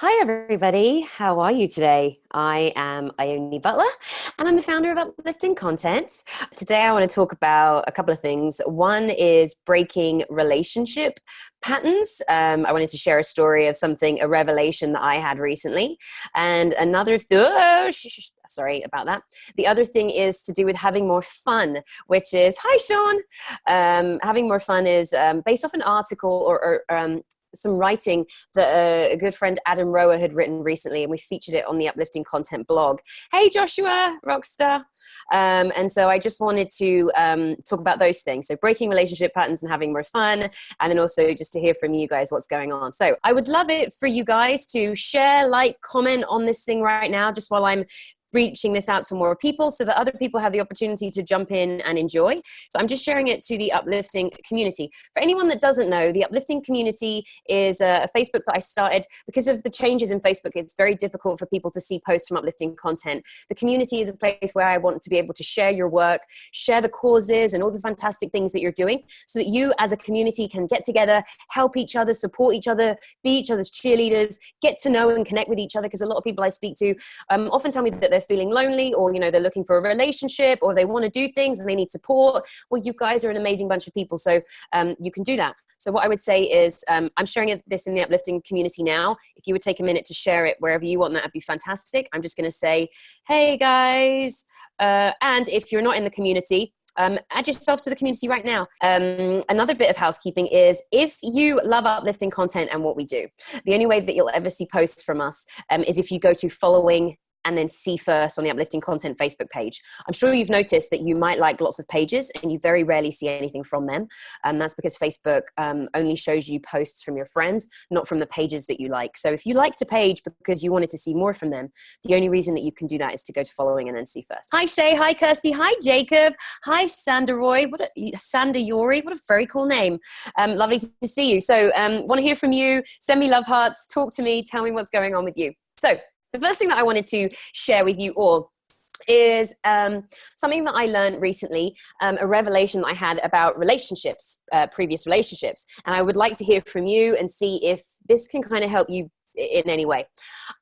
Hi, everybody. How are you today? I am Ione Butler, and I'm the founder of Uplifting Content. Today, I want to talk about a couple of things. One is breaking relationship patterns. I wanted to share a story of a revelation that I had recently. And sorry about that. The other thing is to do with having more fun, which is, hi, Sean. Having more fun is based off an article or some writing that a good friend Adam Rower had written recently, and we featured it on the Uplifting Content blog. Hey, Joshua, rockstar. And so I just wanted to talk about those things. So breaking relationship patterns and having more fun, and then also just to hear from you guys what's going on. So I would love it for you guys to share, like, comment on this thing right now, just while I'm reaching this out to more people so that other people have the opportunity to jump in and enjoy. So I'm just sharing it to the Uplifting community. For anyone that doesn't know, the Uplifting community is a Facebook that I started because of the changes in Facebook. It's very difficult for people to see posts from Uplifting Content. The community is a place where I want to be able to share your work, share the causes and all the fantastic things that you're doing so that you as a community can get together, help each other, support each other, be each other's cheerleaders, get to know and connect with each other. Because a lot of people I speak to often tell me that they're feeling lonely, or they're looking for a relationship, or they want to do things and they need support. Well, you guys are an amazing bunch of people, so you can do that. So what I would say is I'm sharing this in the Uplifting community now. If you would take a minute to share it wherever you want, that would be fantastic. I'm just going to say, hey guys, and if you're not in the community, add yourself to the community right now. Another bit of housekeeping is, if you love Uplifting Content and what we do, the only way that you'll ever see posts from us is if you go to following and then see first on the Uplifting Content Facebook page. I'm sure you've noticed that you might like lots of pages and you very rarely see anything from them. That's because Facebook only shows you posts from your friends, not from the pages that you like. So if you liked a page because you wanted to see more from them, the only reason that you can do that is to go to following and then see first. Hi, Shay. Hi, Kirsty. Hi, Jacob. Hi, Sandaroy. Sanda Yori. What a very cool name. Lovely to see you. So want to hear from you. Send me love hearts. Talk to me. Tell me what's going on with you. So the first thing that I wanted to share with you all is something that I learned recently, a revelation that I had about relationships, previous relationships. And I would like to hear from you and see if this can kind of help you in any way.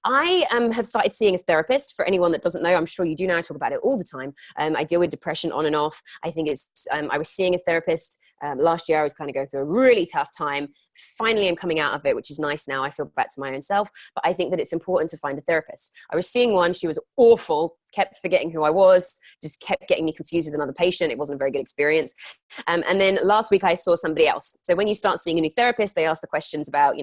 I have started seeing a therapist. For anyone that doesn't know, I'm sure you do now, I talk about it all the time. I deal with depression on and off. I think I was seeing a therapist last year. I was kind of going through a really tough time. Finally, I'm coming out of it, which is nice now. I feel back to my own self, but I think that it's important to find a therapist. I was seeing one. She was awful, kept forgetting who I was, just kept getting me confused with another patient. It wasn't a very good experience. And then last week I saw somebody else. So when you start seeing a new therapist, they ask the questions about,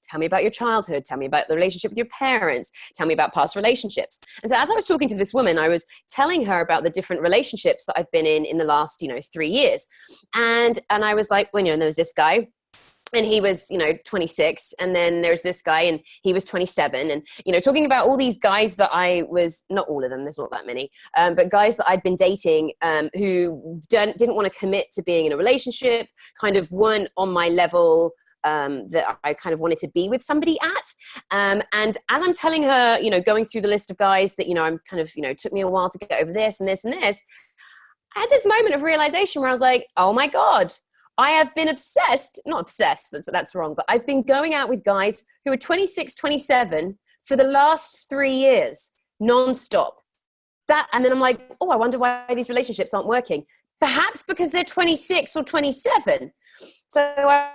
tell me about your childhood, tell me about the relationship with your parents, tell me about past relationships. And so as I was talking to this woman, I was telling her about the different relationships that I've been in the last, 3 years. And I was like, well, there was this guy, and he was, 26. And then there's this guy and he was 27. And, talking about all these guys that I was, not all of them, there's not that many, but guys that I'd been dating who didn't want to commit to being in a relationship, kind of weren't on my level that I kind of wanted to be with somebody at. And as I'm telling her, going through the list of guys that, I'm kind of, took me a while to get over this and this and this, I had this moment of realization where I was like, oh my God, I have been not obsessed, that's wrong, but I've been going out with guys who are 26, 27 for the last 3 years, nonstop. And then I'm like, oh, I wonder why these relationships aren't working. Perhaps because they're 26 or 27. So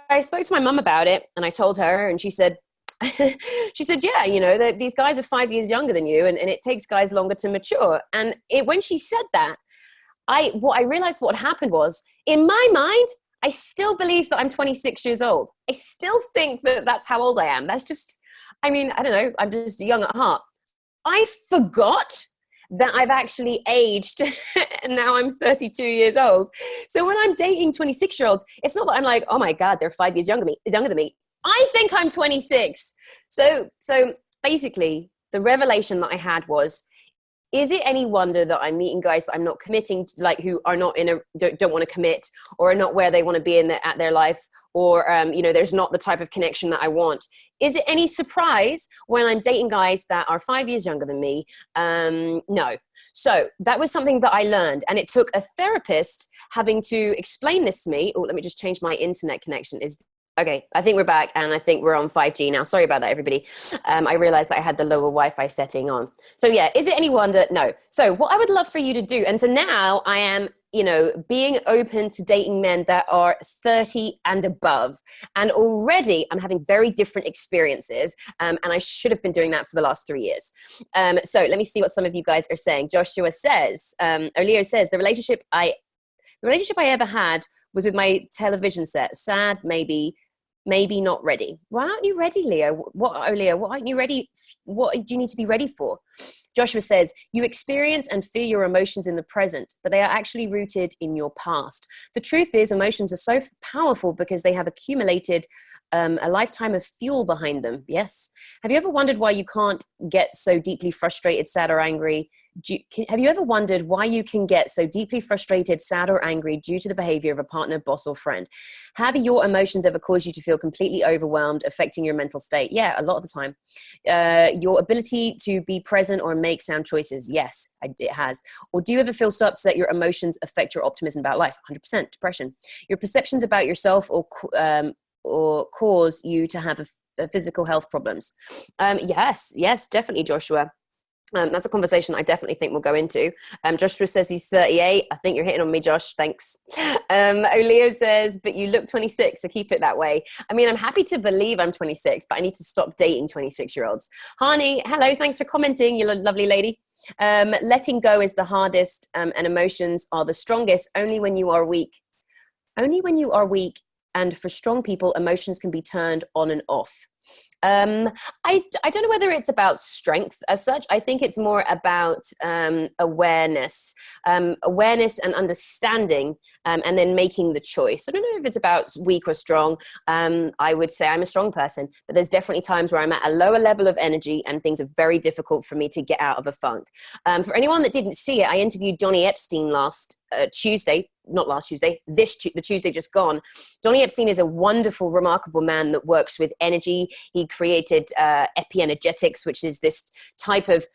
I spoke to my mum about it, and I told her, and she said, yeah, these guys are 5 years younger than you, and it takes guys longer to mature. And when she said that, I realized what happened was, in my mind, I still believe that I'm 26 years old. I still think that that's how old I am. That's just, I don't know, I'm just young at heart. I forgot that I've actually aged and now I'm 32 years old. So when I'm dating 26-year-olds, it's not that I'm like, oh my God, they're 5 years younger than me. I think I'm 26. So basically the revelation that I had was, is it any wonder that I'm meeting guys that I'm not committing to, like, who are not don't want to commit, or are not where they want to be at their life, or there's not the type of connection that I want? Is it any surprise when I'm dating guys that are 5 years younger than me? No. So that was something that I learned, and it took a therapist having to explain this to me. Oh, let me just change my internet connection. Is Okay, I think we're back, and I think we're on 5G now. Sorry about that, everybody. I realized that I had the lower Wi-Fi setting on. So yeah, is it any wonder? No. So what I would love for you to do, and so now I am, being open to dating men that are 30 and above. And already I'm having very different experiences. And I should have been doing that for the last 3 years. So let me see what some of you guys are saying. Joshua says, or Leo says, the relationship I ever had was with my television set. Sad, maybe not ready. Why aren't you ready, Leo? What aren't you ready? What do you need to be ready for? Joshua says, you experience and feel your emotions in the present, but they are actually rooted in your past. The truth is, emotions are so powerful because they have accumulated a lifetime of fuel behind them. Yes. Have you ever wondered why you can't get so deeply frustrated, sad, or angry? Have you ever wondered why you can get so deeply frustrated, sad, or angry due to the behavior of a partner, boss, or friend? Have your emotions ever caused you to feel completely overwhelmed, affecting your mental state? Yeah, a lot of the time. Your ability to be present or make sound choices? Yes, it has. Or do you ever feel so upset your emotions affect your optimism about life? 100%. Depression. Your perceptions about yourself or cause you to have a physical health problems? Yes, definitely, Joshua. That's a conversation I definitely think we'll go into. Joshua says he's 38. I think you're hitting on me, Josh. Thanks. Leo says, but you look 26, so keep it that way. I mean, I'm happy to believe I'm 26, but I need to stop dating 26-year-olds. Hani, hello. Thanks for commenting, you lovely lady. Letting go is the hardest, and emotions are the strongest only when you are weak. Only when you are weak. And for strong people, emotions can be turned on and off. I don't know whether it's about strength as such. I think it's more about awareness and understanding, and then making the choice. I don't know if it's about weak or strong. I would say I'm a strong person, but there's definitely times where I'm at a lower level of energy and things are very difficult for me to get out of a funk. For anyone that didn't see it, I interviewed Johnny Epstein the Tuesday just gone. Johnny Epstein is a wonderful, remarkable man that works with energy. He created epienergetics, which is this type of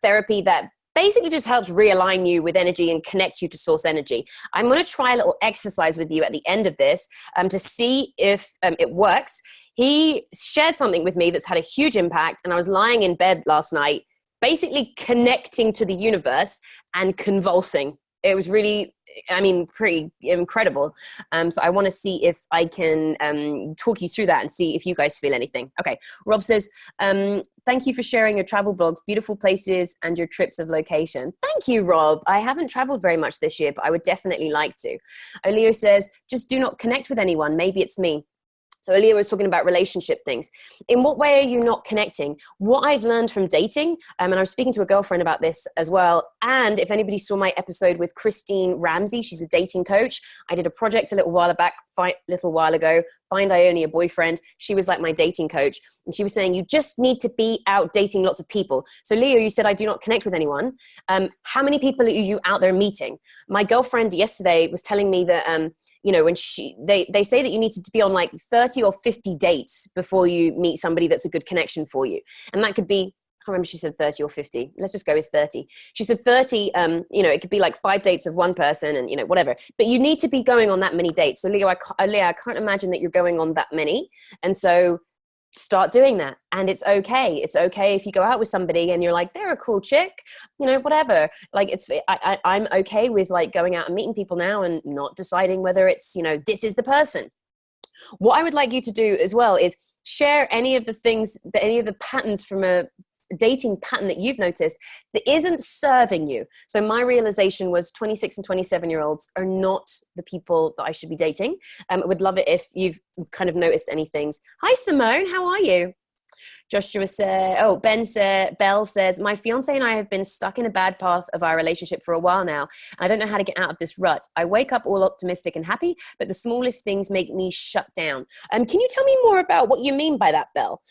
therapy that basically just helps realign you with energy and connect you to source energy. I'm going to try a little exercise with you at the end of this to see if it works. He shared something with me that's had a huge impact, and I was lying in bed last night, basically connecting to the universe and convulsing. It was really, pretty incredible. So I want to see if I can talk you through that and see if you guys feel anything. Okay. Rob says, thank you for sharing your travel blogs, beautiful places, and your trips of location. Thank you, Rob. I haven't traveled very much this year, but I would definitely like to. Oleo says, just do not connect with anyone. Maybe it's me. So earlier was talking about relationship things. In what way are you not connecting? What I've learned from dating, and I was speaking to a girlfriend about this as well, and if anybody saw my episode with Christine Ramsey, she's a dating coach. I did a project a little while ago, Find Ione a Boyfriend. She was like my dating coach, and she was saying, you just need to be out dating lots of people. So Leo, you said I do not connect with anyone. How many people are you out there meeting? My girlfriend yesterday was telling me that, when they say that you need to be on like 30 or 50 dates before you meet somebody that's a good connection for you. And that could be, I can't remember if she said 30 or 50. Let's just go with 30. She said 30, it could be like 5 dates of one person and, whatever. But you need to be going on that many dates. So Leo, I can't imagine that you're going on that many. And so start doing that. And it's okay. It's okay if you go out with somebody and you're like, they're a cool chick, whatever. Like I'm okay with like going out and meeting people now and not deciding whether it's, this is the person. What I would like you to do as well is share any of the patterns from a dating pattern that you've noticed that isn't serving you. So my realization was 26 and 27-year-olds are not the people that I should be dating. I would love it if you've kind of noticed any things. Hi, Simone. How are you? Joshua said, Belle says, my fiance and I have been stuck in a bad path of our relationship for a while now. And I don't know how to get out of this rut. I wake up all optimistic and happy, but the smallest things make me shut down. Can you tell me more about what you mean by that, Belle?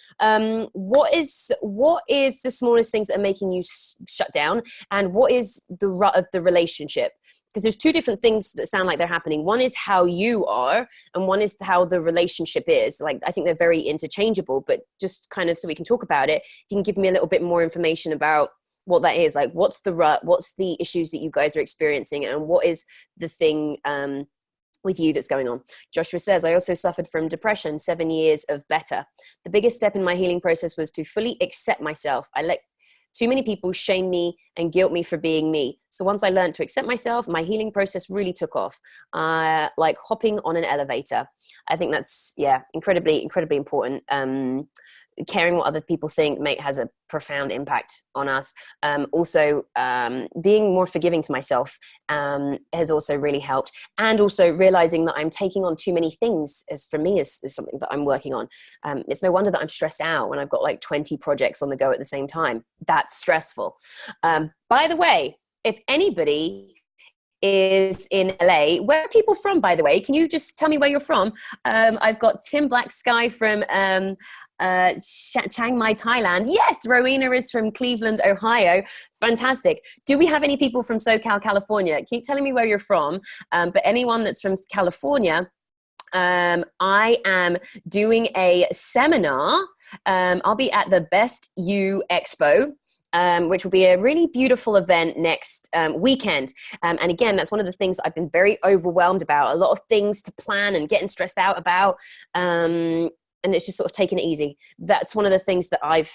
What is the smallest things that are making you shut down? And what is the rut of the relationship? Because there's two different things that sound like they're happening. One is how you are, and one is how the relationship is. Like, I think they're very interchangeable, but just kind of so we can talk about it, if you can give me a little bit more information about what that is. Like, what's the rut? What's the issues that you guys are experiencing? And what is the thing with you that's going on. Joshua says, I also suffered from depression, 7 years of better. The biggest step in my healing process was to fully accept myself. I let too many people shame me and guilt me for being me. So once I learned to accept myself, my healing process really took off, like hopping on an elevator. I think that's, yeah, incredibly, incredibly important. Caring what other people think has a profound impact on us. Also, being more forgiving to myself has also really helped. And also realizing that I'm taking on too many things for me is something that I'm working on. It's no wonder that I'm stressed out when I've got like 20 projects on the go at the same time. That's stressful. By the way, if anybody is in LA, where are people from, by the way? Can you just tell me where you're from? I've got Tim Black Sky from Chiang Mai, Thailand. Yes, Rowena is from Cleveland, Ohio. Fantastic. Do we have any people from SoCal, California? Keep telling me where you're from. But anyone that's from California, I am doing a seminar. I'll be at the Best You Expo, which will be a really beautiful event next weekend. And again, that's one of the things I've been very overwhelmed about. A lot of things to plan and getting stressed out about. And it's just sort of taking it easy. That's one of the things that I've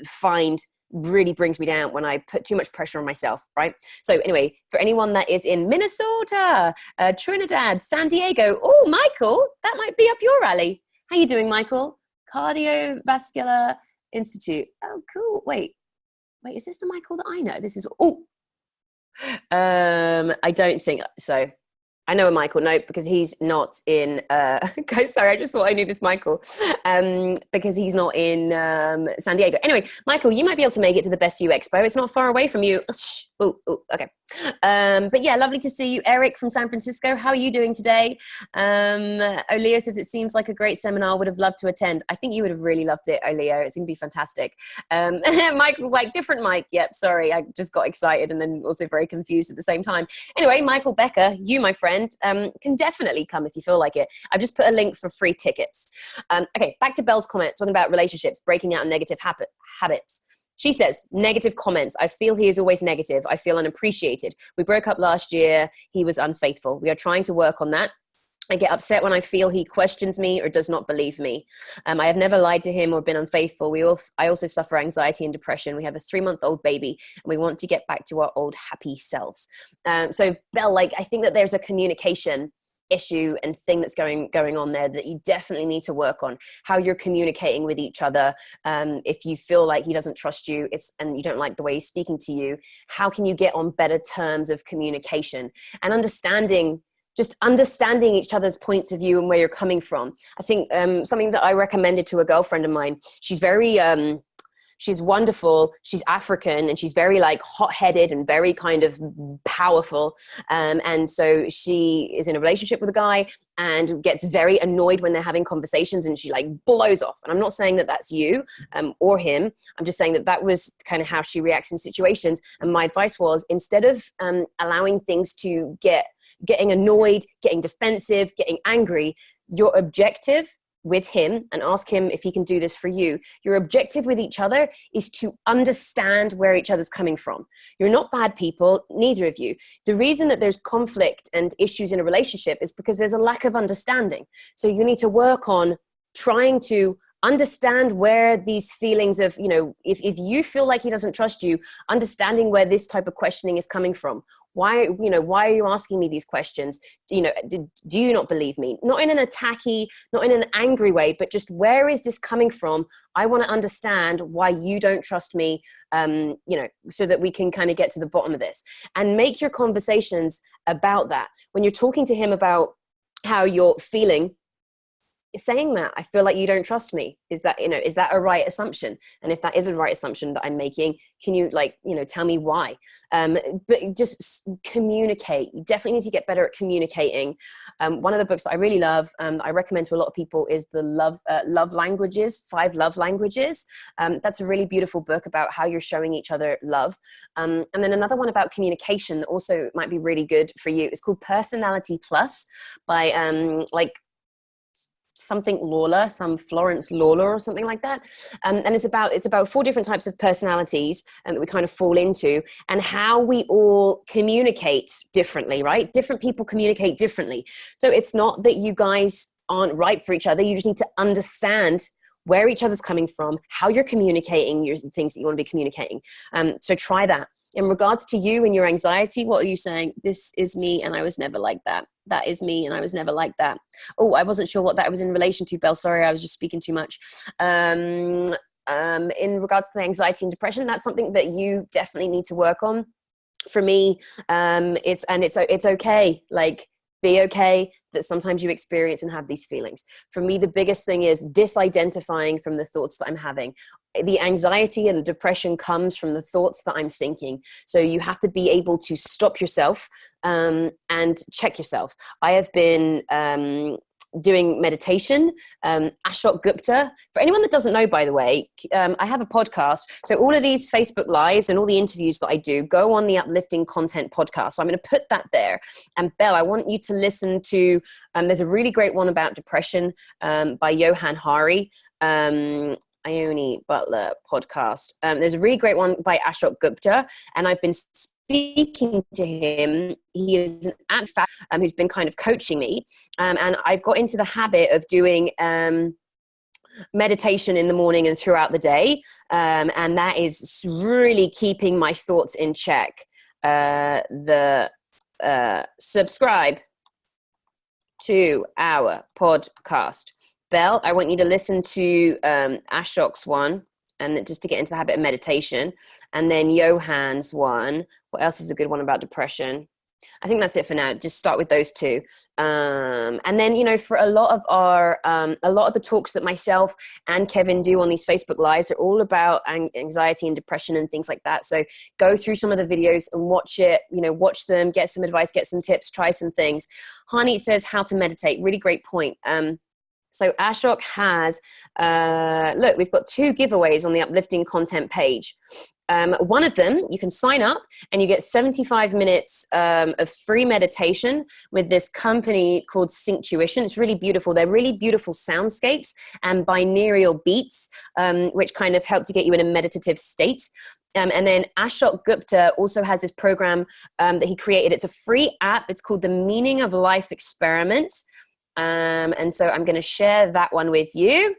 find really brings me down when I put too much pressure on myself, right? So anyway, for anyone that is in Minnesota, Trinidad, San Diego, oh, Michael, that might be up your alley. How you doing, Michael? Cardiovascular Institute. Oh, cool. Wait, is this the Michael that I know? This is, I don't think so. I know a Michael, no, because he's not in, sorry, I just thought I knew this Michael, because he's not in San Diego. Anyway, Michael, you might be able to make it to the Best You Expo. It's not far away from you. Oh, okay. But yeah, lovely to see you. Eric from San Francisco, how are you doing today? Oleo says, it seems like a great seminar, would have loved to attend. I think you would have really loved it, Oleo. It's going to be fantastic. Michael's like, different Mike. Yep, sorry, I just got excited and then also very confused at the same time. Anyway, Michael Becker, you, my friend, can definitely come if you feel like it. I've just put a link for free tickets. Okay, back to Belle's comment, talking about relationships, breaking out negative habits. She says, negative comments. I feel he is always negative. I feel unappreciated. We broke up last year. He was unfaithful. We are trying to work on that. I get upset when I feel he questions me or does not believe me. I have never lied to him or been unfaithful. I also suffer anxiety and depression. We have a 3-month-old baby and we want to get back to our old happy selves. So Belle, like, I think that there's a communication issue and thing that's going on there that you definitely need to work on. How you're communicating with each other. If you feel like he doesn't trust you, and you don't like the way he's speaking to you, how can you get on better terms of communication and understanding each other's points of view and where you're coming from. I think something that I recommended to a girlfriend of mine, she's very she's wonderful. She's African and she's very like hot-headed and very kind of powerful. And so she is in a relationship with a guy and gets very annoyed when they're having conversations and she like blows off. And I'm not saying that that's you or him. I'm just saying that that was kind of how she reacts in situations. And my advice was, instead of allowing things to getting annoyed, getting defensive, getting angry, your objective with him, and ask him if he can do this for you. Your objective with each other is to understand where each other's coming from. You're not bad people, neither of you. The reason that there's conflict and issues in a relationship is because there's a lack of understanding. So you need to work on trying to understand where these feelings of, if you feel like he doesn't trust you, understanding where this type of questioning is coming from. Why are you asking me these questions? Do you not believe me? Not in an attacky, not in an angry way, but just where is this coming from? I want to understand why you don't trust me, so that we can kind of get to the bottom of this and make your conversations about that. When you're talking to him about how you're feeling, saying that I feel like you don't trust me, is that a right assumption? And if that is a right assumption that I'm making, can you tell me why? But just communicate. You definitely need to get better at communicating. One of the books that I really love, I recommend to a lot of people, is the love languages, 5 love languages. That's a really beautiful book about how you're showing each other love. And then another one about communication that also might be really good for you is called Personality Plus by something Lawler, some Florence Lawler or something like that. And it's about 4 different types of personalities that we kind of fall into, and how we all communicate differently, right? Different people communicate differently. So it's not that you guys aren't right for each other. You just need to understand where each other's coming from, how you're communicating your things that you want to be communicating. So try that. In regards to you and your anxiety, what are you saying? This is me and I was never like that. That is me and I was never like that. Oh, I wasn't sure what that was in relation to, Belle. Sorry, I was just speaking too much. In regards to the anxiety and depression, that's something that you definitely need to work on. For me, it's okay. Like, be okay that sometimes you experience and have these feelings. For me, the biggest thing is disidentifying from the thoughts that I'm having. The anxiety and depression comes from the thoughts that I'm thinking. So you have to be able to stop yourself and check yourself. I have been doing meditation. Ashok Gupta, for anyone that doesn't know, by the way, I have a podcast. So all of these Facebook lives and all the interviews that I do go on the Uplifting Content podcast. So I'm going to put that there. And Belle, I want you to listen to, there's a really great one about depression by Johan Hari. Ione Butler podcast. There's a really great one by Ashok Gupta, and I've been speaking to him. He is an advocate who's been kind of coaching me, and I've got into the habit of doing meditation in the morning and throughout the day, and that is really keeping my thoughts in check. Subscribe to our podcast. Belle, I want you to listen to Ashok's one, and just to get into the habit of meditation, and then Johan's one. What else is a good one about depression? I think that's it for now. Just start with those 2. And then, you know, for a lot of the talks that myself and Kevin do on these Facebook Lives are all about anxiety and depression and things like that. So go through some of the videos and watch it, you know, watch them, get some advice, get some tips, try some things. Hani says how to meditate. Really great point. So Ashok has, look, we've got 2 giveaways on the Uplifting Content page. One of them, you can sign up and you get 75 minutes of free meditation with this company called Synctuition. It's really beautiful. They're really beautiful soundscapes and binaural beats, which kind of help to get you in a meditative state. And then Ashok Gupta also has this program that he created. It's a free app. It's called the Meaning of Life Experiment. And so I'm going to share that one with you.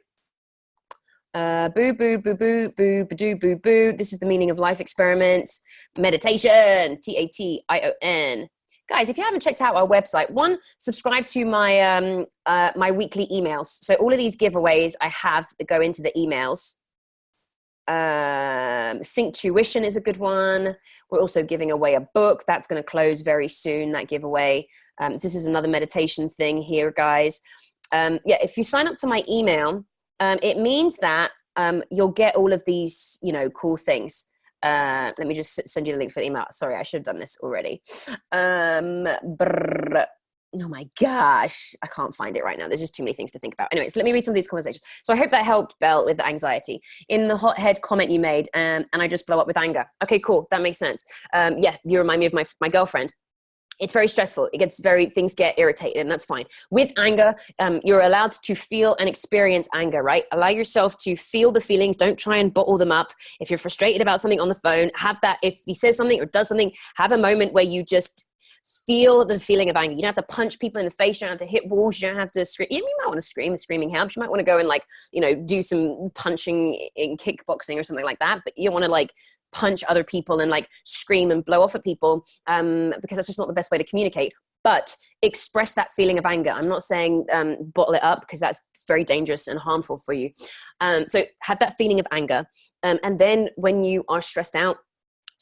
Boo, boo, boo, boo, boo, boo, boo, boo. This is the Meaning of Life Experiment. Meditation, TATION. Guys, if you haven't checked out our website, one, subscribe to my my weekly emails. So all of these giveaways I have that go into the emails. Synctuition is a good one. We're also giving away a book that's going to close very soon, that giveaway. This is another meditation thing here, guys. If you sign up to my email, it means that you'll get all of these, you know, cool things. Let me just send you the link for the email. Sorry, I should have done this already. Oh my gosh, I can't find it right now. There's just too many things to think about. Anyways, let me read some of these conversations. So I hope that helped, Belle, with the anxiety. In the hothead comment you made, and I just blow up with anger. Okay, cool. That makes sense. You remind me of my girlfriend. It's very stressful. Things get irritated, and that's fine. With anger, you're allowed to feel and experience anger, right? Allow yourself to feel the feelings. Don't try and bottle them up. If you're frustrated about something on the phone, have that. If he says something or does something, have a moment where you just feel the feeling of anger. You don't have to punch people in the face. You don't have to hit walls. You don't have to scream. You might want to scream. Screaming helps. You might want to go and do some punching in kickboxing or something like that. But you don't want to punch other people and scream and blow off at people because that's just not the best way to communicate. But express that feeling of anger. I'm not saying bottle it up because that's very dangerous and harmful for you. So have that feeling of anger. And then when you are stressed out,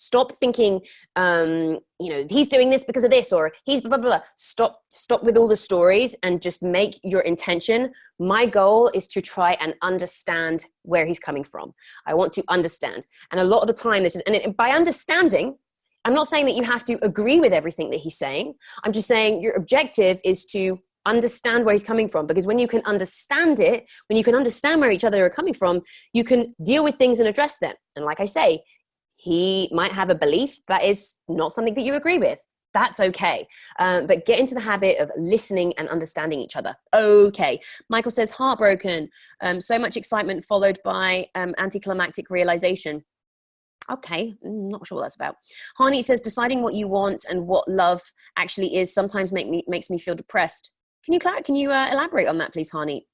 stop thinking, he's doing this because of this, or he's blah, blah, blah. Stop with all the stories and just make your intention. My goal is to try and understand where he's coming from. I want to understand. And a lot of the time, by understanding, I'm not saying that you have to agree with everything that he's saying. I'm just saying your objective is to understand where he's coming from, because when you can understand it, when you can understand where each other are coming from, you can deal with things and address them. And like I say, he might have a belief that is not something that you agree with. That's okay. But get into the habit of listening and understanding each other. Okay. Michael says, heartbroken. So much excitement followed by anticlimactic realization. Okay, not sure what that's about. Hani says, deciding what you want and what love actually is sometimes makes me feel depressed. Can you elaborate on that, please, Hani?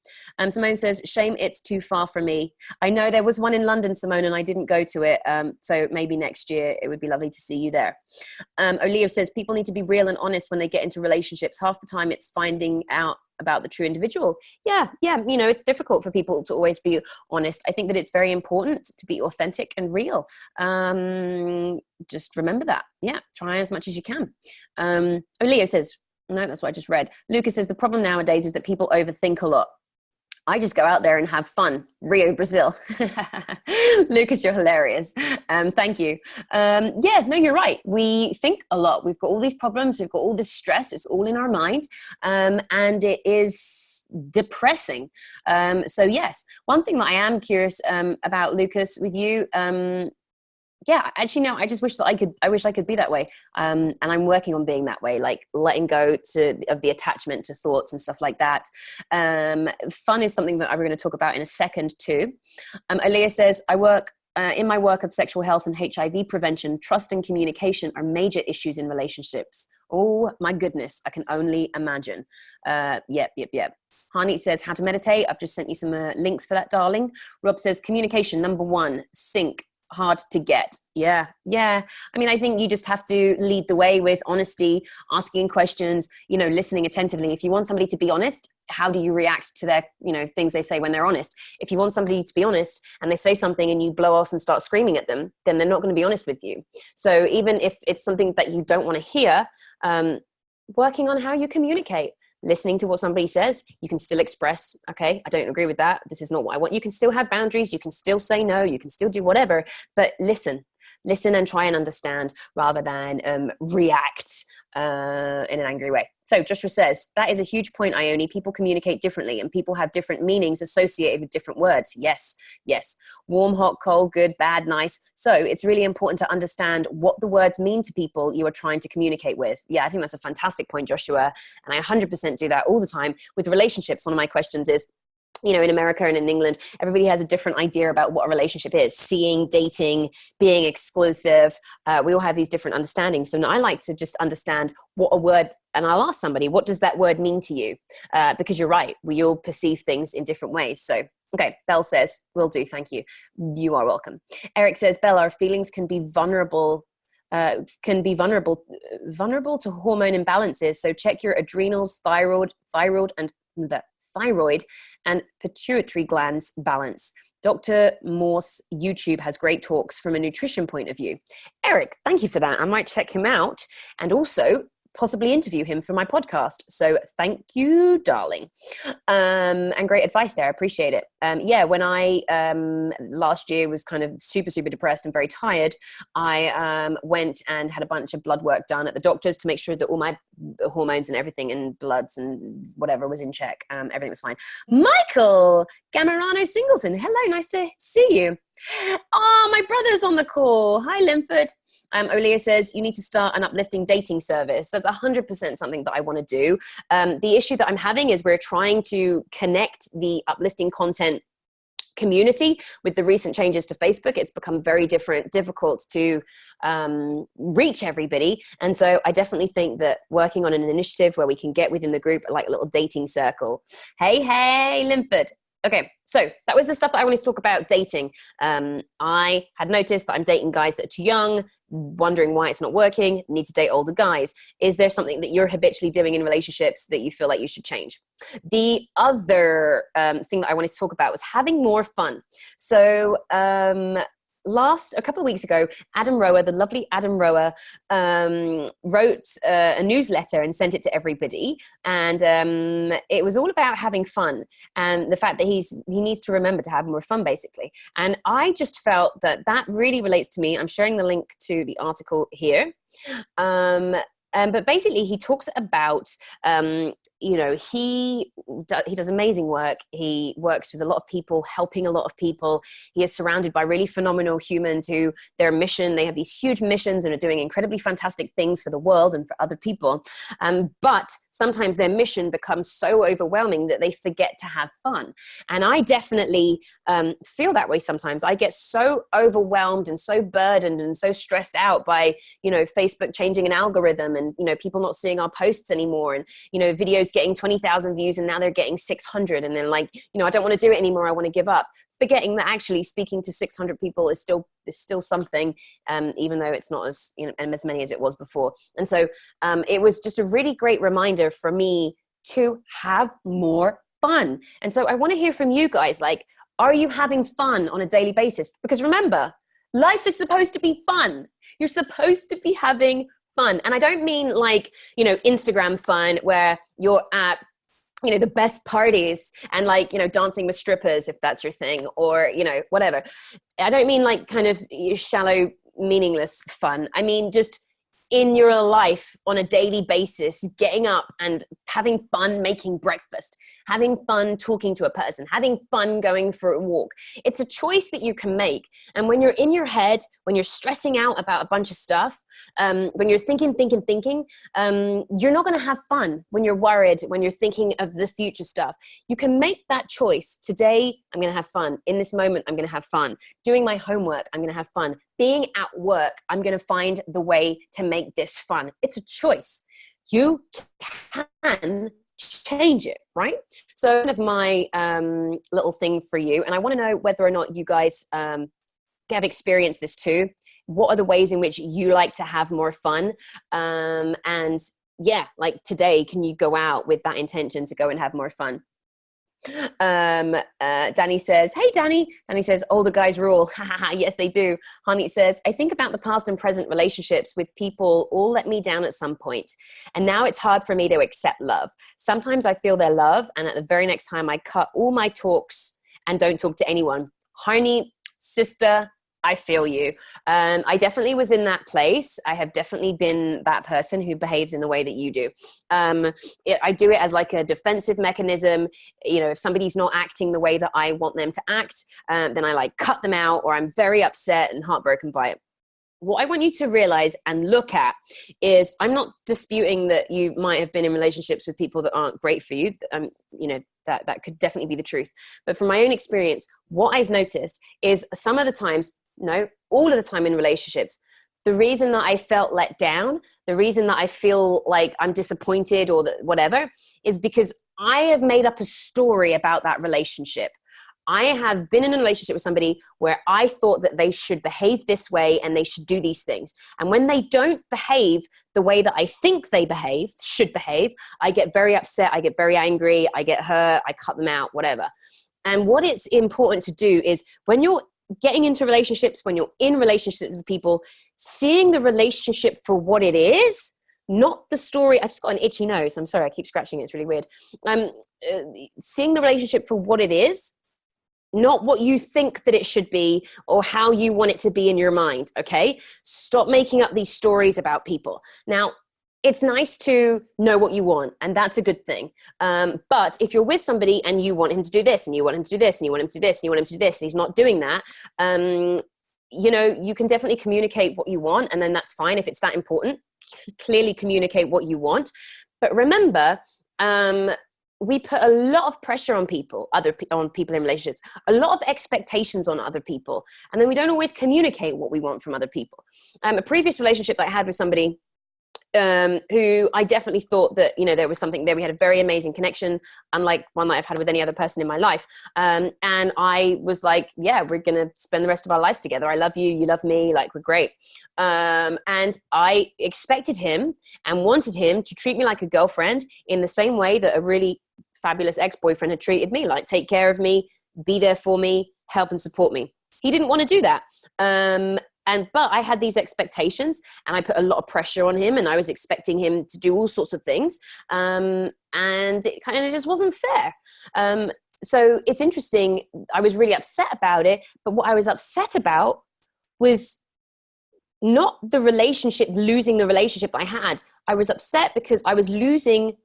Simone says, shame it's too far from me. I know there was one in London, Simone, and I didn't go to it. So maybe next year it would be lovely to see you there. Olio says, people need to be real and honest when they get into relationships. Half the time it's finding out about the true individual. Yeah. You know, it's difficult for people to always be honest. I think that it's very important to be authentic and real. Just remember that. Yeah, try as much as you can. Olio says, no, that's what I just read. Lucas says, the problem nowadays is that people overthink a lot. I just go out there and have fun. Rio, Brazil. Lucas, you're hilarious. Thank you. Yeah, no, you're right. We think a lot. We've got all these problems. We've got all this stress. It's all in our mind. And it is depressing. So yes, one thing that I am curious about, Lucas, with you, yeah, actually, no, I just wish that I wish I could be that way. And I'm working on being that way, like letting go of the attachment to thoughts and stuff like that. Fun is something that we're going to talk about in a second too. Aaliyah says, I work in my work of sexual health and HIV prevention, trust and communication are major issues in relationships. Oh my goodness, I can only imagine. Yep. Hani says, how to meditate. I've just sent you some links for that, darling. Rob says, communication, number one, sync. Hard to get. Yeah. I mean, I think you just have to lead the way with honesty, asking questions, you know, listening attentively. If you want somebody to be honest, how do you react to their, you know, things they say when they're honest? If you want somebody to be honest and they say something and you blow off and start screaming at them, then they're not going to be honest with you. So even if it's something that you don't want to hear, working on how you communicate. Listening to what somebody says, you can still express, okay, I don't agree with that. This is not what I want. You can still have boundaries. You can still say no. You can still do whatever, but listen and try and understand rather than react in an angry way. So Joshua says, that is a huge point, Ione. People communicate differently and people have different meanings associated with different words. Yes. Warm, hot, cold, good, bad, nice. So it's really important to understand what the words mean to people you are trying to communicate with. Yeah, I think that's a fantastic point, Joshua. And I 100% do that all the time. With relationships, one of my questions is, you know, in America and in England, everybody has a different idea about what a relationship is. Seeing, dating, being exclusive. We all have these different understandings. So I like to just understand what a word, and I'll ask somebody, what does that word mean to you? Because you're right, we all perceive things in different ways. So, okay, Belle says, will do, thank you. You are welcome. Eric says, Belle, our feelings can be vulnerable to hormone imbalances. So check your adrenals, thyroid and pituitary glands balance. Dr. Morse YouTube has great talks from a nutrition point of view. Eric, thank you for that. I might check him out and also possibly interview him for my podcast. So thank you, darling. And great advice there. I appreciate it. Yeah, when I last year was kind of super, super depressed and very tired, I went and had a bunch of blood work done at the doctor's to make sure that all my hormones and everything and bloods and whatever was in check. Everything was fine. Michael Gamarano Singleton. Hello, nice to see you. Oh, my brother's on the call. Hi, Linford. Olea says, you need to start an uplifting dating service. That's 100% something that I want to do. The issue that I'm having is we're trying to connect the uplifting content community with the recent changes to Facebook. It's become very difficult to reach everybody. And so I definitely think that working on an initiative where we can get within the group like a little dating circle. Hey, Linford. Okay, so that was the stuff that I wanted to talk about dating. I had noticed that I'm dating guys that are too young, wondering why it's not working, need to date older guys. Is there something that you're habitually doing in relationships that you feel like you should change? The other thing that I wanted to talk about was having more fun. So a couple of weeks ago, Adam Rower, the lovely Adam Rower, wrote a newsletter and sent it to everybody. And it was all about having fun and the fact that he needs to remember to have more fun, basically. And I just felt that really relates to me. I'm sharing the link to the article here. But basically, he talks about you know, he does amazing work. He works with a lot of people, helping a lot of people. He is surrounded by really phenomenal humans who their mission, they have these huge missions and are doing incredibly fantastic things for the world and for other people. But sometimes their mission becomes so overwhelming that they forget to have fun. And I definitely feel that way sometimes. I get so overwhelmed and so burdened and so stressed out by, you know, Facebook changing an algorithm and, you know, people not seeing our posts anymore, and, you know, videos getting 20,000 views and now they're getting 600, and then like, you know, I don't want to do it anymore, I want to give up, forgetting that actually speaking to 600 people is still something, even though it's not as, you know, as many as it was before. And so it was just a really great reminder for me to have more fun. And so I want to hear from you guys, like, are you having fun on a daily basis? Because remember, life is supposed to be fun. You're supposed to be having fun. And I don't mean like, you know, Instagram fun where you're at, you know, the best parties and like, you know, dancing with strippers, if that's your thing, or, you know, whatever. I don't mean like kind of shallow, meaningless fun. I mean, just in your life on a daily basis, getting up and having fun making breakfast, having fun talking to a person, having fun going for a walk. It's a choice that you can make. And when you're in your head, when you're stressing out about a bunch of stuff, when you're thinking, you're not going to have fun. When you're worried, when you're thinking of the future stuff, you can make that choice. Today, I'm going to have fun. In this moment, I'm going to have fun. Doing my homework, I'm going to have fun. Being at work, I'm going to find the way to make this fun. It's a choice. You can change it, right? So one of my little thing for you, and I want to know whether or not you guys have experienced this too. What are the ways in which you like to have more fun? And yeah, like today, can you go out with that intention to go and have more fun? Danny says, hey Danny says, older guys rule. Yes, they do. Hani says, I think about the past and present relationships with people all let me down at some point, and now it's hard for me to accept love. Sometimes I feel their love, and at the very next time I cut all my talks and don't talk to anyone. Hani, sister, I feel you. I definitely was in that place. I have definitely been that person who behaves in the way that you do. I do it as like a defensive mechanism. You know, if somebody's not acting the way that I want them to act, then I like cut them out, or I'm very upset and heartbroken by it. What I want you to realize and look at is, I'm not disputing that you might have been in relationships with people that aren't great for you. You know, that could definitely be the truth. But from my own experience, what I've noticed is some of the times, no, all of the time in relationships, the reason that I felt let down, the reason that I feel like I'm disappointed or that whatever, is because I have made up a story about that relationship. I have been in a relationship with somebody where I thought that they should behave this way and they should do these things. And when they don't behave the way that I think they should behave, I get very upset, I get very angry, I get hurt, I cut them out, whatever. And what it's important to do is, when you're getting into relationships, when you're in relationships with people, seeing the relationship for what it is, not the story. I just got an itchy nose. I'm sorry, I keep scratching it. It's really weird. Seeing the relationship for what it is, not what you think that it should be or how you want it to be in your mind. Okay. Stop making up these stories about people. Now, it's nice to know what you want, and that's a good thing. But if you're with somebody and you want him to do this, and you want him to do this, and you want him to do this, and you want him to do this, and he's not doing that, you know, you can definitely communicate what you want, and then that's fine. If it's that important, clearly communicate what you want. But remember, we put a lot of pressure on people, on people in relationships, a lot of expectations on other people, and then we don't always communicate what we want from other people. A previous relationship that I had with somebody, who I definitely thought that, you know, there was something there. We had a very amazing connection, unlike one that I've had with any other person in my life. And I was like, yeah, we're going to spend the rest of our lives together. I love you. You love me. Like, we're great. And I expected him and wanted him to treat me like a girlfriend in the same way that a really fabulous ex-boyfriend had treated me, like take care of me, be there for me, help and support me. He didn't want to do that. But I had these expectations, and I put a lot of pressure on him, and I was expecting him to do all sorts of things. And it kind of just wasn't fair. So it's interesting. I was really upset about it, but what I was upset about was not the relationship, losing the relationship I had. I was upset because I was losing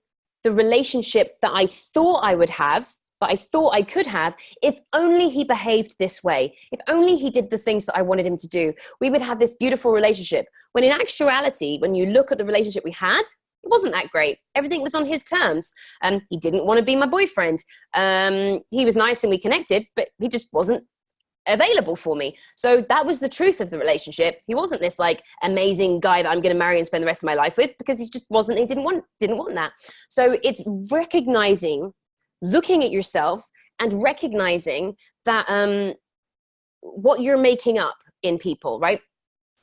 the relationship that I thought I would have, that I thought I could have, if only he behaved this way, if only he did the things that I wanted him to do, we would have this beautiful relationship. When in actuality, when you look at the relationship we had, it wasn't that great. Everything was on his terms. He didn't want to be my boyfriend. He was nice and we connected, but he just wasn't available for me. So that was the truth of the relationship. He wasn't this like amazing guy that I'm going to marry and spend the rest of my life with, because he just wasn't, he didn't want that. So it's recognizing, looking at yourself and recognizing that what you're making up in people, right?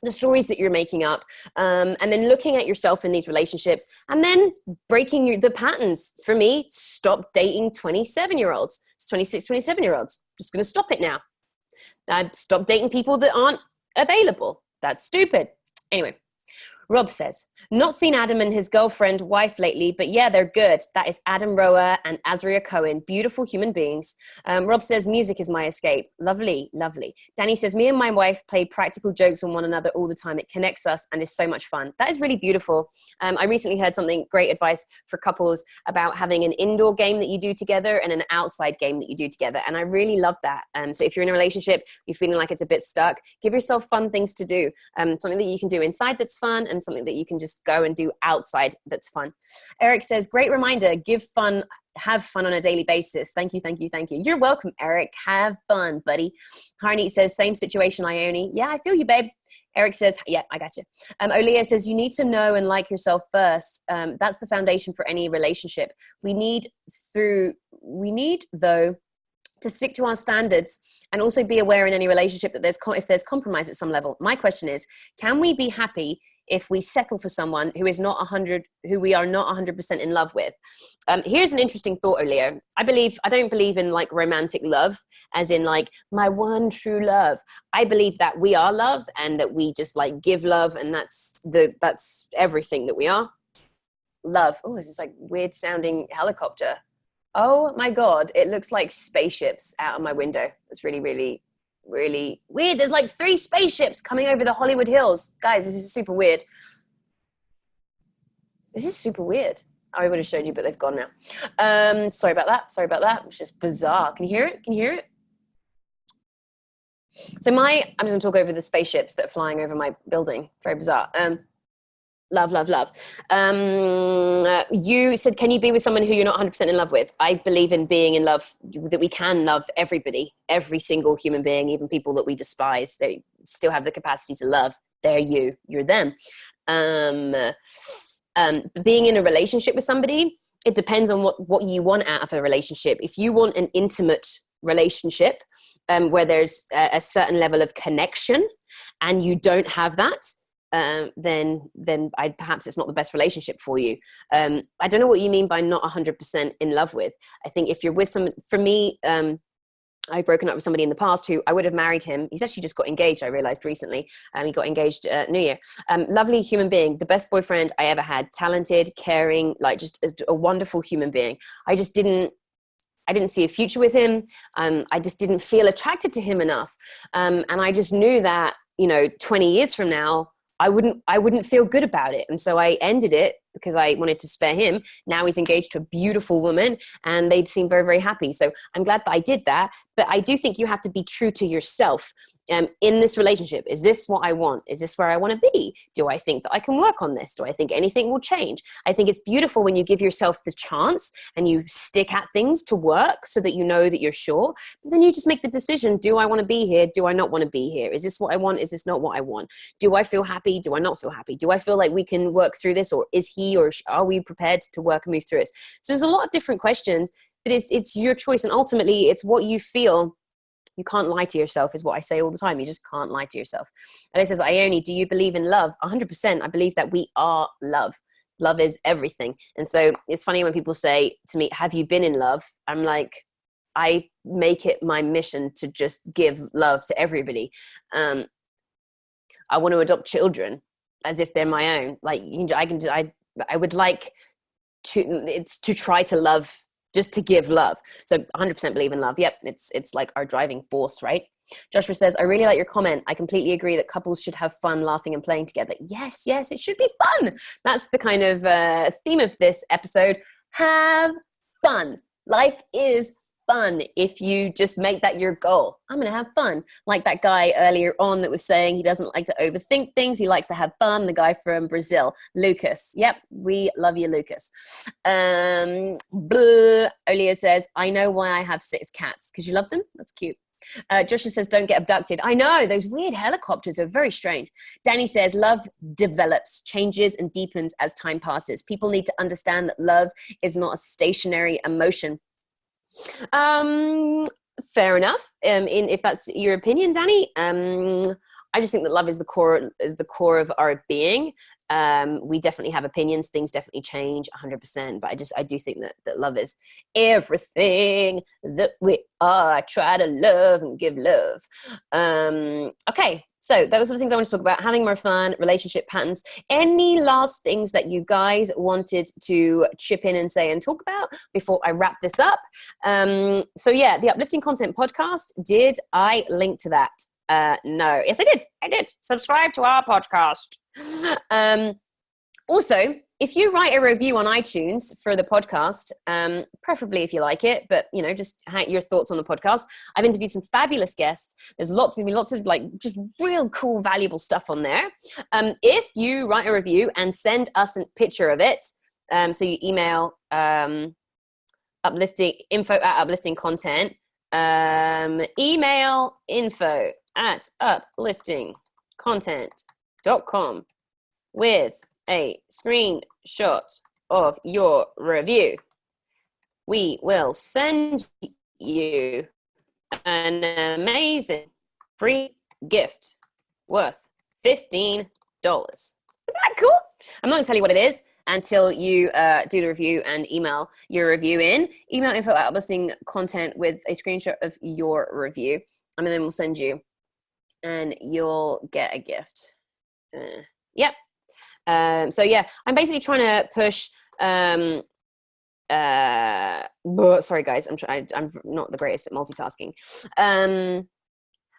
The stories that you're making up, and then looking at yourself in these relationships and then breaking the patterns. For me, stop dating 27-year-olds. It's 26, 27-year-olds. Just going to stop it now. I'd stop dating people that aren't available. That's stupid. Anyway, Rob says, not seen Adam and his girlfriend, wife lately, but yeah, they're good. That is Adam Roa and Azria Cohen, beautiful human beings. Rob says, music is my escape. Lovely, lovely. Danny says, me and my wife play practical jokes on one another all the time. It connects us and is so much fun. That is really beautiful. I recently heard something, great advice for couples about having an indoor game that you do together and an outside game that you do together. And I really love that. So if you're in a relationship, you're feeling like it's a bit stuck, give yourself fun things to do. Something that you can do inside that's fun, and something that you can just go and do outside that's fun. Eric says, great reminder, have fun on a daily basis. Thank you, thank you, thank you. You're welcome, Eric. Have fun, buddy. Harneet says, same situation, Ione. Yeah, I feel you, babe. Eric says, yeah, I got you. Olea says, you need to know and like yourself first. That's the foundation for any relationship. We need, though, to stick to our standards and also be aware in any relationship that if there's compromise at some level. My question is, can we be happy if we settle for someone who we are not 100% in love with? Here's an interesting thought, Olea. I don't believe in like romantic love, as in like my one true love. I believe that we are love and that we just like give love, and that's everything that we are. Love. Oh, this is like weird sounding helicopter. Oh my God, it looks like spaceships out of my window. It's really, really, really weird. There's like 3 spaceships coming over the Hollywood Hills. Guys, this is super weird. This is super weird. I would have showed you, but they've gone now. Sorry about that. It's just bizarre. Can you hear it? So I'm just going to talk over the spaceships that are flying over my building. Very bizarre. Love. You said, can you be with someone who you're not 100% in love with? I believe in being in love, that we can love everybody, every single human being, even people that we despise. They still have the capacity to love. They're you're them. Being in a relationship with somebody, it depends on what you want out of a relationship. If you want an intimate relationship where there's a certain level of connection and you don't have that, then perhaps it's not the best relationship for you. I don't know what you mean by not 100% in love with. I think if you're with for me, I've broken up with somebody in the past who I would have married him. He's actually just got engaged, I realized recently. He got engaged New Year. Lovely human being, the best boyfriend I ever had, talented, caring, like just a wonderful human being. I didn't see a future with him. I just didn't feel attracted to him enough. And I just knew that, 20 years from now, I wouldn't feel good about it. And so I ended it because I wanted to spare him. Now he's engaged to a beautiful woman and they seem very, very happy. So I'm glad that I did that. But I do think you have to be true to yourself. In this relationship, is this what I want? Is this where I want to be? Do I think that I can work on this? Do I think anything will change? I think it's beautiful when you give yourself the chance and you stick at things to work so that you know that you're sure. But then you just make the decision, do I want to be here? Do I not want to be here? Is this what I want? Is this not what I want? Do I feel happy? Do I not feel happy? Do I feel like we can work through this, or is he or are we prepared to work and move through it? So there's a lot of different questions, but it's your choice. And ultimately it's what you feel. You can't lie to yourself is what I say all the time. You just can't lie to yourself. And it says, Ione, do you believe in love? 100%. I believe that we are love. Love is everything. And so it's funny when people say to me, have you been in love? I'm like, I make it my mission to just give love to everybody. I want to adopt children as if they're my own. Like I would like to try to love, just to give love. So 100% believe in love. Yep. It's like our driving force, right? Joshua says, I really like your comment. I completely agree that couples should have fun laughing and playing together. Yes, it should be fun. That's the kind of theme of this episode. Have fun. Life is fun if you just make that your goal. I'm going to have fun. Like that guy earlier on that was saying he doesn't like to overthink things. He likes to have fun. The guy from Brazil, Lucas. Yep, we love you, Lucas. Olio says, I know why I have 6 cats. Because you love them? That's cute. Joshua says, don't get abducted. I know, those weird helicopters are very strange. Danny says, love develops, changes, and deepens as time passes. People need to understand that love is not a stationary emotion. Fair enough. If that's your opinion, Danny. I just think that love is the core of our being. We definitely have opinions. Things definitely change 100%. But I do think that love is everything that we are. Try to love and give love. Okay. So those are the things I want to talk about. Having more fun, relationship patterns. Any last things that you guys wanted to chip in and say and talk about before I wrap this up? So yeah, the Uplifting Content podcast. Did I link to that? No. Yes, I did. Subscribe to our podcast. Also, if you write a review on iTunes for the podcast, preferably if you like it, but just your thoughts on the podcast. I've interviewed some fabulous guests. There's lots of like just real cool, valuable stuff on there. If you write a review and send us a picture of it, so you email info@uplifting content, email info@upliftingcontent.com with a screenshot of your review. We will send you an amazing free gift worth $15. Isn't that cool? I'm not going to tell you what it is until you do the review and email your review in. Email info@upliftingcontent with a screenshot of your review. And then we'll send you and you'll get a gift. Yep. So yeah, I'm basically trying to push, sorry guys, I'm not the greatest at multitasking.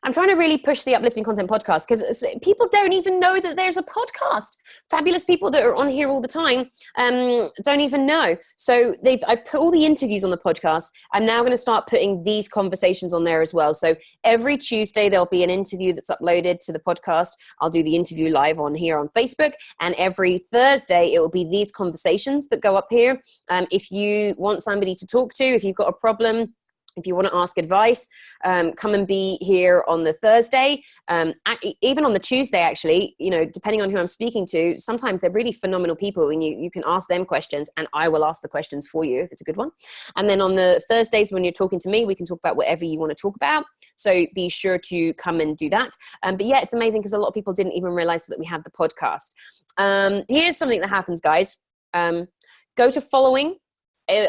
I'm trying to really push the Uplifting Content podcast because people don't even know that there's a podcast. Fabulous people that are on here all the time don't even know. So I've put all the interviews on the podcast. I'm now going to start putting these conversations on there as well. So every Tuesday, there'll be an interview that's uploaded to the podcast. I'll do the interview live on here on Facebook. And every Thursday, it will be these conversations that go up here. If you want somebody to talk to, if you've got a problem, if you want to ask advice, come and be here on the Thursday. Even on the Tuesday, actually, depending on who I'm speaking to, sometimes they're really phenomenal people and you can ask them questions and I will ask the questions for you if it's a good one. And then on the Thursdays, when you're talking to me, we can talk about whatever you want to talk about. So be sure to come and do that. But yeah, it's amazing because a lot of people didn't even realize that we have the podcast. Here's something that happens, guys. Go to following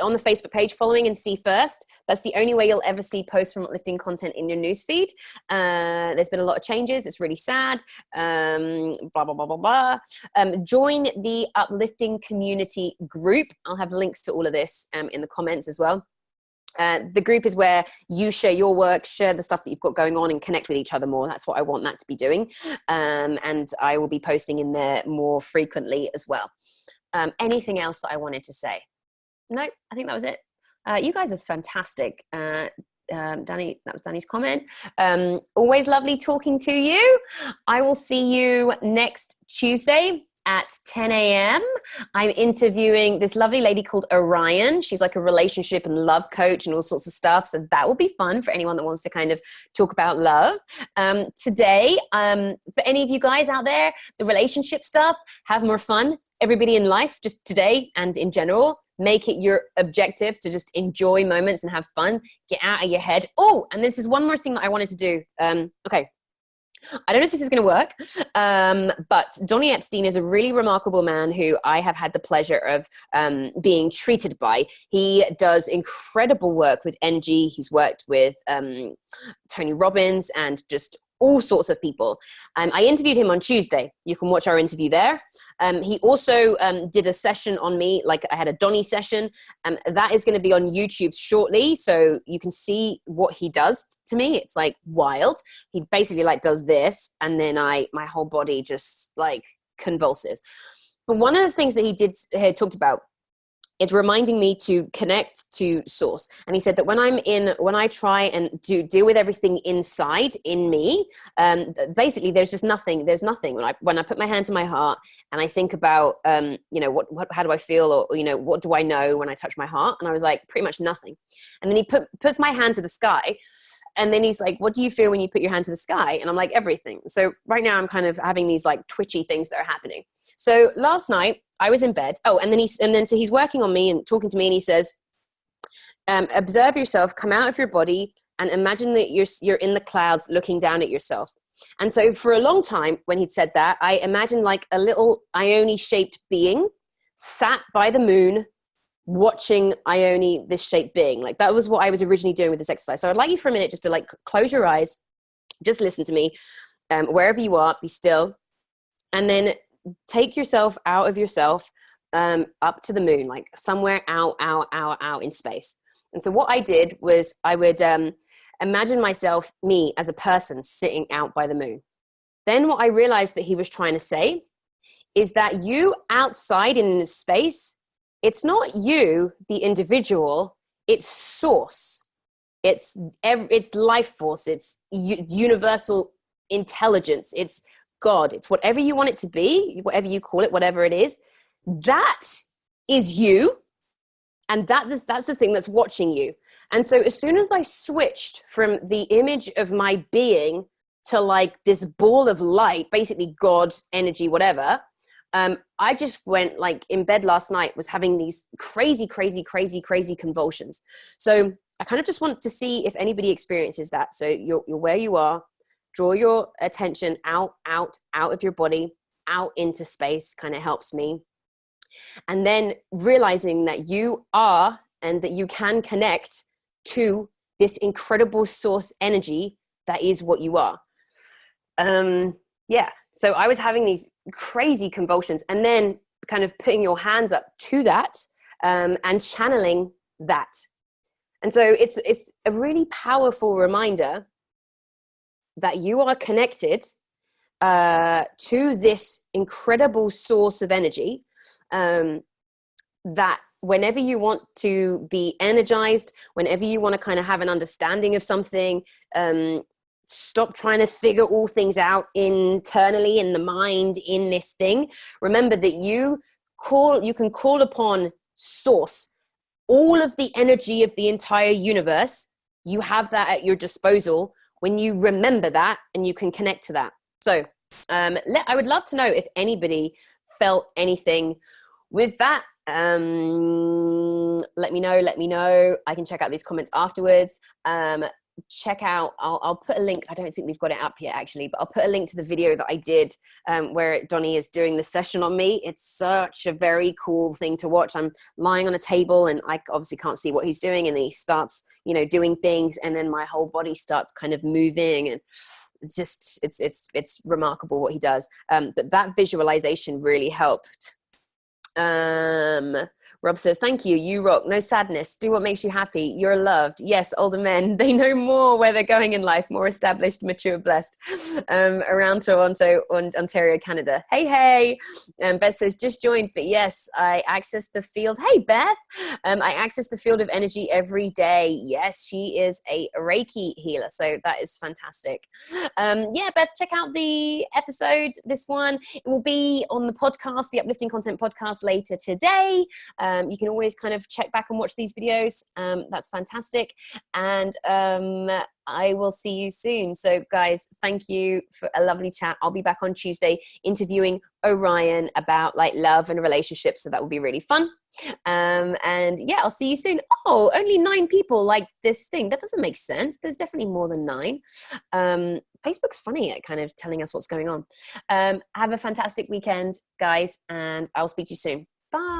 on the Facebook page, following and see first. That's the only way you'll ever see posts from Uplifting Content in your newsfeed. There's been a lot of changes. It's really sad. Blah, blah, blah, blah, blah. Join the Uplifting community group. I'll have links to all of this in the comments as well. The group is where you share your work, share the stuff that you've got going on and connect with each other more. That's what I want that to be doing. And I will be posting in there more frequently as well. Anything else that I wanted to say? No, I think that was it. You guys are fantastic. Danny, that was Danny's comment. Always lovely talking to you. I will see you next Tuesday at 10 a.m. I'm interviewing this lovely lady called Orion. She's like a relationship and love coach and all sorts of stuff. So that will be fun for anyone that wants to kind of talk about love. Today, for any of you guys out there, the relationship stuff, have more fun. Everybody in life, just today and in general, make it your objective to just enjoy moments and have fun. Get out of your head. Oh, and this is one more thing that I wanted to do. Okay. I don't know if this is going to work, but Donny Epstein is a really remarkable man who I have had the pleasure of being treated by. He does incredible work with NG. He's worked with Tony Robbins and just all sorts of people. I interviewed him on Tuesday. You can watch our interview there. He also did a session on me, like I had a Donny session. That is going to be on YouTube shortly, so you can see what he does to me. It's like wild. He basically like does this, and then my whole body just like convulses. But one of the things that he talked about it's reminding me to connect to source. And he said that when I try and deal with everything inside in me, basically there's nothing. When I put my hand to my heart and I think about, how do I feel? Or, what do I know when I touch my heart? And I was like, pretty much nothing. And then he puts my hand to the sky. And then he's like, what do you feel when you put your hand to the sky? And I'm like, everything. So right now I'm kind of having these like twitchy things that are happening. So last night I was in bed. Oh, and then so he's working on me and talking to me, and he says, observe yourself, come out of your body, and imagine that you're in the clouds looking down at yourself. And so for a long time, when he'd said that, I imagined like a little Ione-shaped being sat by the moon, watching Ione, this shaped being. Like that was what I was originally doing with this exercise. So I'd like you for a minute just to like close your eyes, just listen to me, wherever you are, be still, and then take yourself out of yourself, up to the moon, like somewhere out in space. And so what I did was I would imagine myself, me as a person sitting out by the moon. Then what I realized that he was trying to say is that you outside in space, it's not you, the individual, it's source. It's life force. It's universal intelligence. It's God. It's whatever you want it to be, whatever you call it, whatever it is. That is you. And that's the thing that's watching you. And so as soon as I switched from the image of my being to like this ball of light, basically God's energy, whatever, I just went like in bed last night, was having these crazy convulsions. So I kind of just want to see if anybody experiences that. So you're where you are, draw your attention out of your body, out into space, kind of helps me. And then realizing that you are, and that you can connect to this incredible source energy that is what you are. Yeah. So I was having these crazy convulsions, and then kind of putting your hands up to that, and channeling that. And so it's a really powerful reminder that you are connected to this incredible source of energy, that whenever you want to be energized, whenever you want to kind of have an understanding of something, stop trying to figure all things out internally in the mind in this thing. Remember that you can call upon source, all of the energy of the entire universe. You have that at your disposal when you remember that, and you can connect to that. So I would love to know if anybody felt anything with that. Let me know. I can check out these comments afterwards. Check out, I'll put a link. I don't think we've got it up yet actually, but I'll put a link to the video that I did where Donnie is doing the session on me. It's such a very cool thing to watch. I'm lying on a table and I obviously can't see what he's doing, and then he starts, doing things, and then my whole body starts kind of moving, and it's just, it's remarkable what he does. But that visualization really helped. Rob says, thank you. You rock. No sadness. Do what makes you happy. You're loved. Yes, older men, they know more where they're going in life, more established, mature, blessed, around Toronto and Ontario, Canada. Hey. Beth says, just joined, but yes, I access the field. Hey, Beth. I access the field of energy every day. Yes, she is a Reiki healer. So that is fantastic. Yeah, Beth, check out the episode. This one, it will be on the podcast, the Uplifting Content podcast later today. You can always kind of check back and watch these videos. That's fantastic. And I will see you soon. So guys, thank you for a lovely chat. I'll be back on Tuesday interviewing Orion about like love and relationships. So that will be really fun. And yeah, I'll see you soon. Oh, only 9 people like this thing. That doesn't make sense. There's definitely more than 9. Facebook's funny at kind of telling us what's going on. Have a fantastic weekend, guys, and I'll speak to you soon. Bye.